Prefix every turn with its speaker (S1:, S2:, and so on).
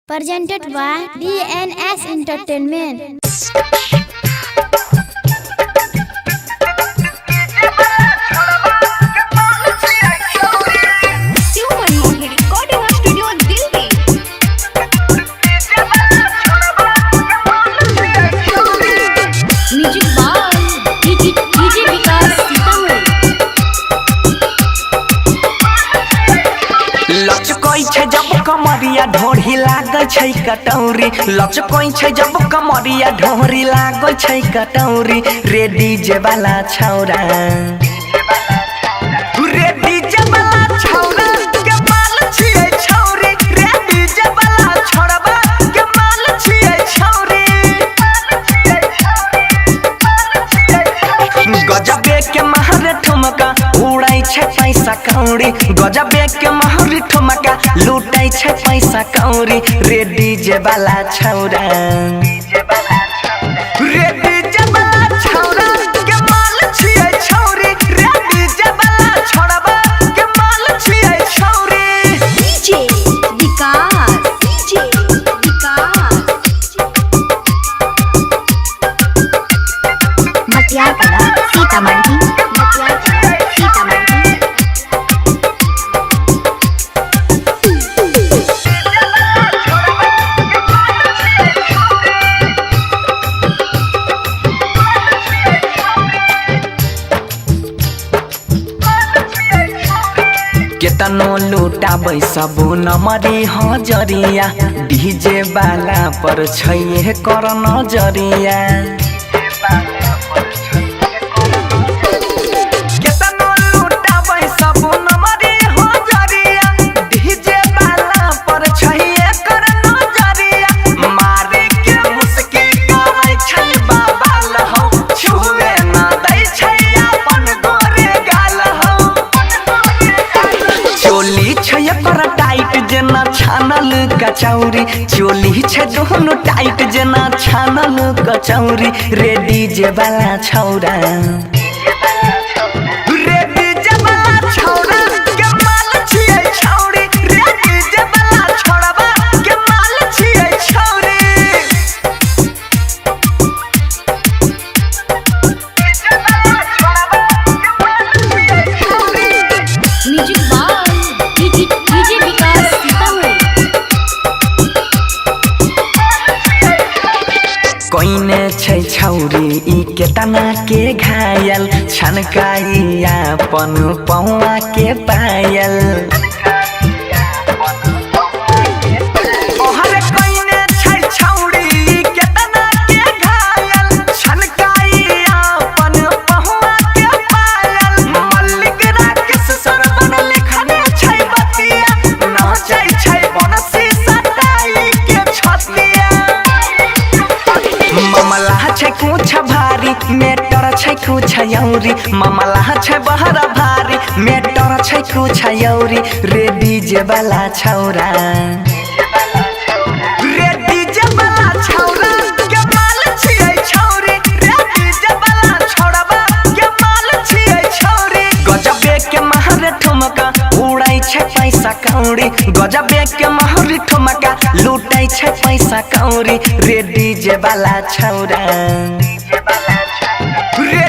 S1: Presented by DNS Entertainment.
S2: लचकोई छे जब कमरिया ढोरी लागै छै कटौरी लचकोई छे जब कमरिया ढोरी लागै छै कटौरी रे डीजे वाला छौरा रे डीजे वाला छौरा के माल छियै छौरी रे डीजे वाला छौरबा के माल छियै छौरी गजबे के महर ठुमका उड़ै छै पैसा कौड़ी गजबे के महर ठुमका लूटै छै पैसा कौड़ी रे डीजे वाला छौरा रे डीजे वाला छौरा के माल छियै छौरी रे डीजे वाला छौरबा के माल छियै छौरी
S3: डीजे विकास मटियारकला सीतामढ़ी
S2: केतनो लुटाबै सबो नमरी हजरिया डीजे वाला पर छै कर नजरिया केतनो लुटाबै सबो नमरी हजरिया डीजे वाला पर छै कर नजरिया मारे के मुस्की करै छै बाबा लहौ छुए ना दै छै अपन गोरे गाल हौ चोली छै एकर टाइट जेना छानल कचौरी चोली छै दोनों टाइट जेना छानल कचौरी रे डीजे वाला छौरा रे डीजे वाला छौरा के माल छियै छौरी रे डीजे वाला छौरबा के माल छियै छौरी
S3: म्यूजिक बाय डीजे विकास सीतामढ़ी
S2: कोइने छै छौरी ई केतना के घायल छनकाई अपन पौआ के पायल ओहर कोइने छै छौरी ई केतना के घायल छनकाई अपन पौआ के पायल मल्लिक राकेश सरवन लिखने छै बतिया नाचै छै बनसी सटाई के छतिया मामला छै कुछ भारी मेटर छै कुछ यौरी मामला छै बहरा भारी मेटर छै कुछ यौरी रे डीजे वाला छौरा रे डीजे वाला छौरा के माल छियै छौरी रे डीजे वाला छौरबा के माल छियै छौरी गजबे के महर ठुमका उड़ै छै पैसा कौड़ी गजबे के महर ठुमका लूटै छै पैसा कौड़ी रे डीजे वाला छौरा रे